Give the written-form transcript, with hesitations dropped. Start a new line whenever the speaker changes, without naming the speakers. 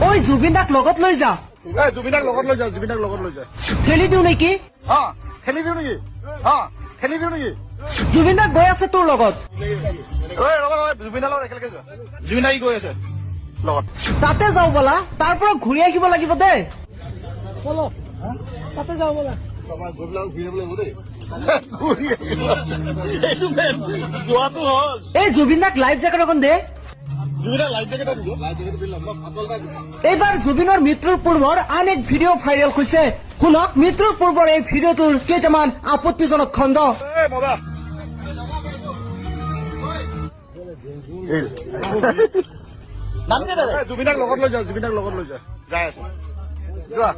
ঐ জুবিন দাক লগত লৈ যা।
জুবিনাক লগত লৈ যা, জুবিনাক লগত লৈ যা।
ঠেলি দিওঁ নেকি?
ঠেলি দিওঁ নেকি? ঠেলি দিওঁ নেকি?
জুবিন দাক গৈ আছে তোৰ লগত।
জুবিনাৰ লগত একেলগে যোৱা। জুবিন দাই গৈ আছে লগত।
তাতে যাওঁ বলা, তাৰ পৰা ঘূৰি আহিব লাগিব দেই।
তাতে যাওঁ ব'লা।
যোৱাটো হ'ল।
এই জুবিন দাক লাইফ জেকেট এখন দে।
জুবিনাক লাইফ জেকেট দিলো।
এইবাৰ জুবিনৰ মৃত্যুৰ পূৰ্বৰ আন এক ভিডিঅ' ভাইৰেল হৈছে। শুনক মৃত্যুৰ পূৰ্বৰ এই ভিডিঅ'টোৰ কেইটামান আপত্তিজনক খণ্ড।
জুবিনাক লগত লৈ যা, জুবিনাক লগত লৈ যা। যাই আছে যোৱা।